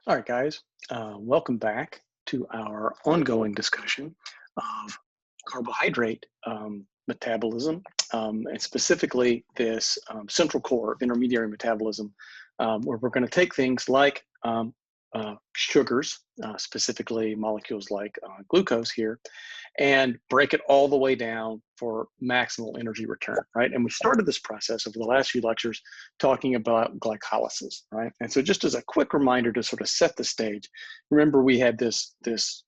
All right, guys, welcome back to our ongoing discussion of carbohydrate metabolism, and specifically this central core of intermediary metabolism, where we're going to take things like sugars, specifically molecules like glucose here, and break it all the way down for maximal energy return, right? And we started this process over the last few lectures talking about glycolysis, right? And so just as a quick reminder to sort of set the stage, remember we had this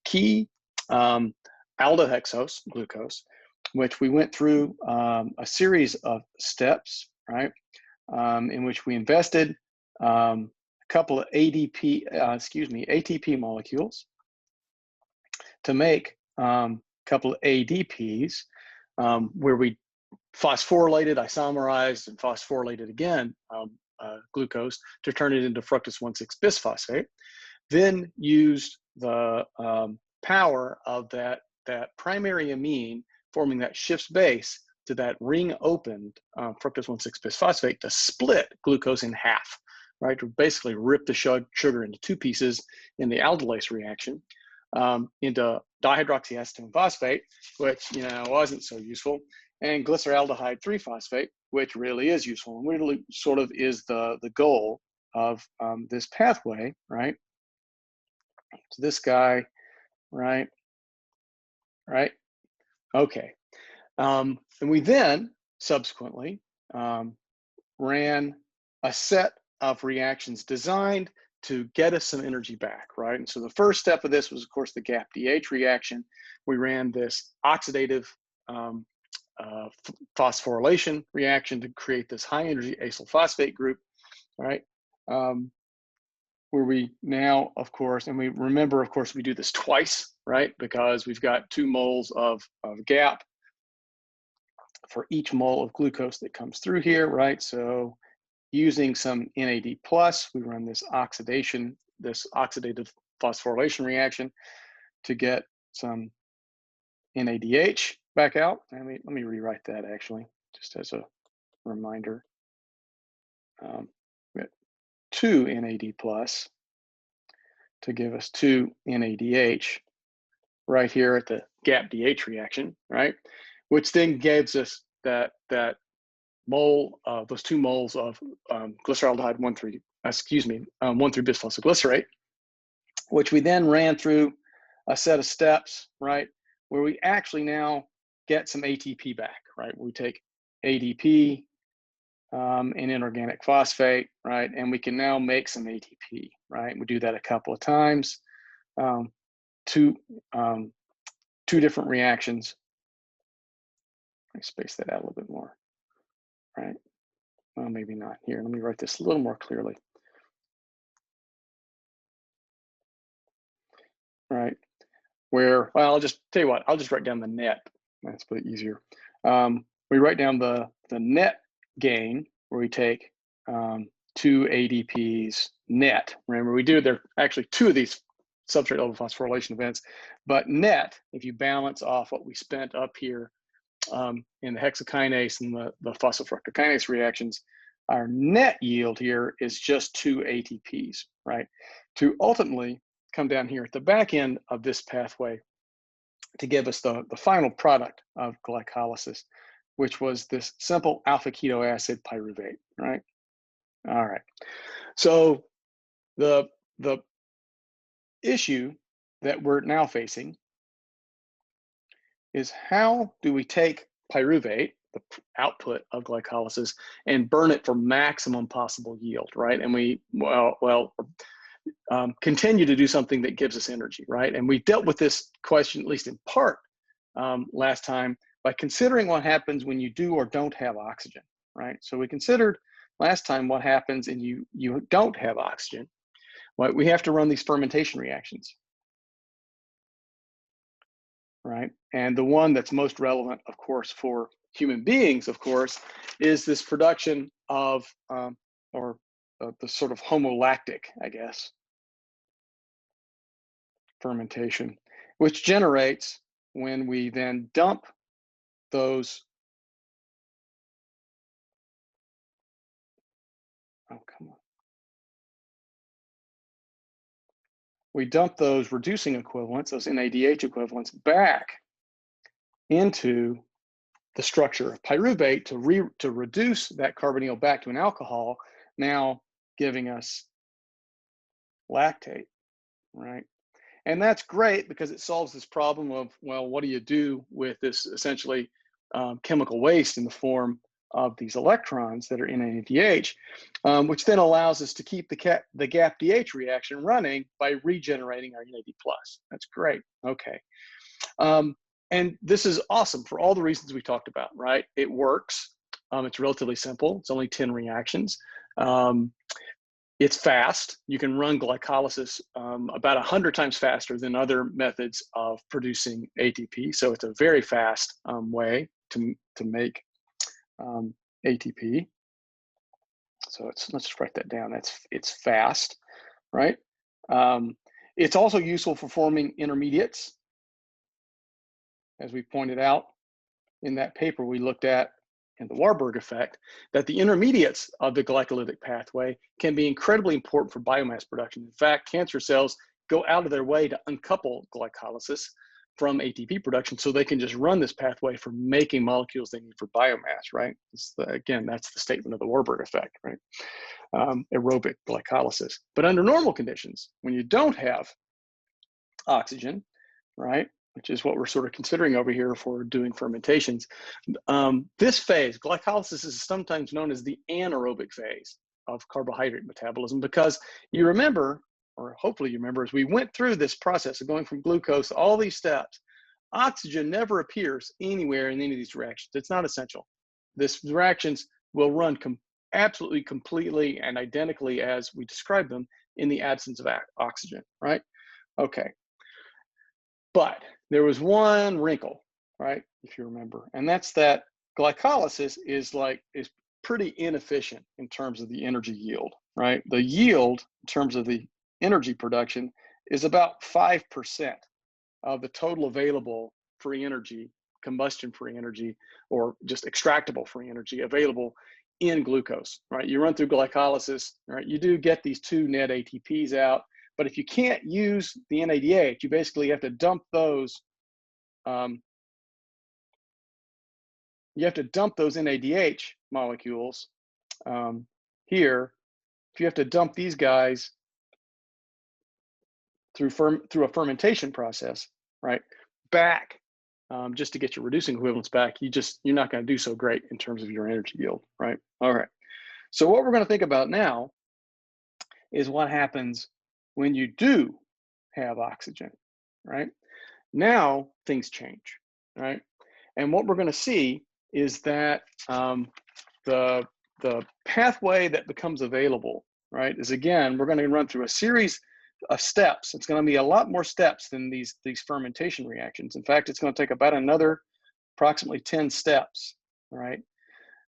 key aldehexose, glucose, which we went through a series of steps, right? In which we invested a couple of ATP molecules to make couple of ADPs, where we phosphorylated, isomerized, and phosphorylated again glucose to turn it into fructose 1,6-bisphosphate. Then used the power of that primary amine forming that Schiff's base to that ring-opened fructose 1,6-bisphosphate to split glucose in half, right? To basically rip the sugar into two pieces in the aldolase reaction. Into dihydroxyacetone phosphate, which wasn't so useful, and glyceraldehyde 3-phosphate, which really is useful and really sort of is the goal of this pathway, right? So this guy, right, okay. And we then subsequently ran a set of reactions designed to get us some energy back, right? And so the first step of this was, of course, the GAP-DH reaction. We ran this oxidative phosphorylation reaction to create this high-energy acyl phosphate group, right? Where we now, of course, and we remember, of course, we do this twice, right? Because we've got 2 moles of GAP for each mole of glucose that comes through here, right? So using some NAD+, we run this oxidative phosphorylation reaction to get some NADH back out. Let me rewrite that actually, just as a reminder. We got 2 NAD+ to give us 2 NADH right here at the GAP-DH reaction, right? Which then gives us that mole, those 2 moles of glyceraldehyde 1,3-bisphosphoglycerate, which we then ran through a set of steps, right, where we actually now get some ATP back, right? We take ADP and inorganic phosphate, right, and we can now make some ATP, right? We do that a couple of times, two different reactions. Let me space that out a little bit more, right? Well, maybe not here. Let me write this a little more clearly. Right, where, well, I'll just tell you what, I'll just write down the net. That's a bit easier. We write down the net gain where we take 2 ADPs net. Remember, there are actually 2 of these substrate level phosphorylation events, but net, if you balance off what we spent up here in the hexokinase and the phosphofructokinase reactions, our net yield here is just 2 ATPs, right? To ultimately come down here at the back end of this pathway to give us the final product of glycolysis, which was this simple alpha keto acid pyruvate, right? All right. So the issue that we're now facing is, how do we take pyruvate, the output of glycolysis, and burn it for maximum possible yield, right? And we, continue to do something that gives us energy, right? And we dealt with this question, at least in part, last time by considering what happens when you do or don't have oxygen, right? So we considered last time what happens and you don't have oxygen. Well, we have to run these fermentation reactions, right? And the one that's most relevant, of course, for human beings, of course, is this production of, the sort of homolactic, I guess, fermentation, which generates when we then dump those, oh, come on. we dump those reducing equivalents, those NADH equivalents, back into the structure of pyruvate to reduce that carbonyl back to an alcohol, now giving us lactate, right? And that's great because it solves this problem of, well, what do you do with this essentially chemical waste in the form of these electrons that are in NADH, which then allows us to keep the GAP-DH reaction running by regenerating our NAD+. That's great. Okay. And this is awesome for all the reasons we talked about, right? It works. It's relatively simple. It's only 10 reactions. It's fast. You can run glycolysis about 100 times faster than other methods of producing ATP. So it's a very fast way to make ATP. So let's write that down. It's fast, right? It's also useful for forming intermediates. As we pointed out in that paper we looked at in the Warburg effect, that the intermediates of the glycolytic pathway can be incredibly important for biomass production. In fact, cancer cells go out of their way to uncouple glycolysis from ATP production so they can just run this pathway for making molecules they need for biomass, right? Again, that's the statement of the Warburg effect, right? Aerobic glycolysis. But under normal conditions, when you don't have oxygen, right, which is what we're sort of considering over here for doing fermentations. This phase, glycolysis, is sometimes known as the anaerobic phase of carbohydrate metabolism because you remember, or hopefully you remember, as we went through this process of going from glucose, all these steps, oxygen never appears anywhere in any of these reactions. It's not essential. These reactions will run absolutely, completely, and identically as we describe them in the absence of oxygen, right? Okay. But there was one wrinkle, right, if you remember, and that's that glycolysis is pretty inefficient in terms of the energy yield, right? The yield in terms of the energy production is about 5% of the total available free energy, combustion-free energy, or just extractable free energy available in glucose, right? You run through glycolysis, right? You do get these 2 net ATPs out, but if you can't use the NADH, you basically have to dump those. You have to dump those NADH molecules here. If you have to dump these guys through a fermentation process, right, back just to get your reducing equivalents back, you're not going to do so great in terms of your energy yield, right? All right. So what we're going to think about now is what happens when you do have oxygen, right? Now things change, right? And what we're going to see is that the pathway that becomes available, right, is, again, we're going to run through a series of steps. It's going to be a lot more steps than these fermentation reactions. In fact, it's going to take about another approximately 10 steps, right?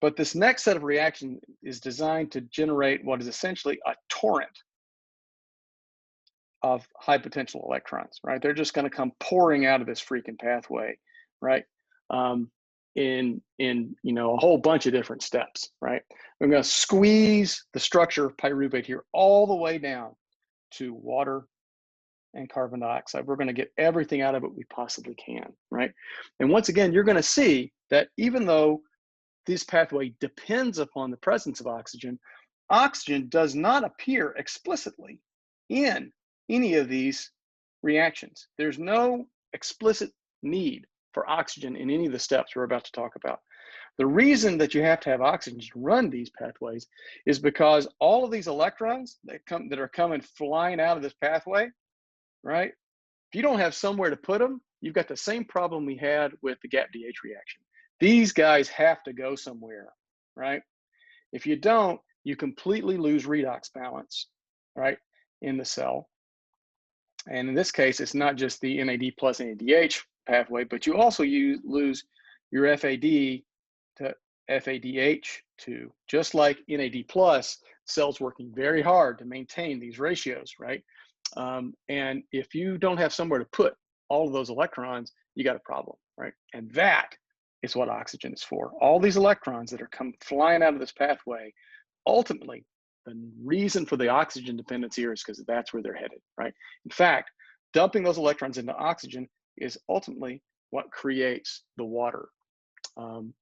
But this next set of reactions is designed to generate what is essentially a torrent of high potential electrons, right? They're just going to come pouring out of this freaking pathway, right? In a whole bunch of different steps, right? I'm going to squeeze the structure of pyruvate here all the way down to water and carbon dioxide. We're going to get everything out of it we possibly can, right? And once again, you're going to see that even though this pathway depends upon the presence of oxygen, oxygen does not appear explicitly in any of these reactions. There's no explicit need for oxygen in any of the steps we're about to talk about. The reason that you have to have oxygen to run these pathways is because all of these electrons that are coming flying out of this pathway, right? If you don't have somewhere to put them, you've got the same problem we had with the GAP-DH reaction. These guys have to go somewhere, right? If you don't, you completely lose redox balance, right, in the cell. And in this case, it's not just the NAD plus NADH pathway, but you also lose your FAD to FADH2. Just like NAD plus, cells working very hard to maintain these ratios, right? And if you don't have somewhere to put all of those electrons, you got a problem, right? And that is what oxygen is for. All these electrons that are come flying out of this pathway, ultimately, the reason for the oxygen dependence here is because that's where they're headed, right? In fact, dumping those electrons into oxygen is ultimately what creates the water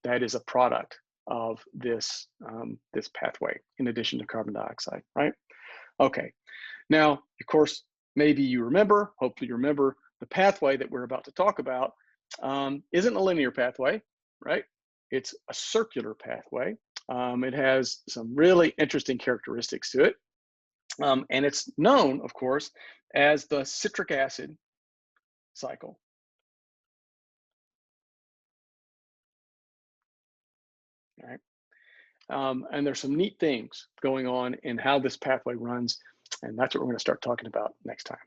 that is a product of this pathway, in addition to carbon dioxide, right? Okay, now, of course, maybe you remember, hopefully you remember, the pathway that we're about to talk about isn't a linear pathway, right? It's a circular pathway. It has some really interesting characteristics to it. And it's known, of course, as the citric acid cycle. Right? And there's some neat things going on in how this pathway runs, and that's what we're going to start talking about next time.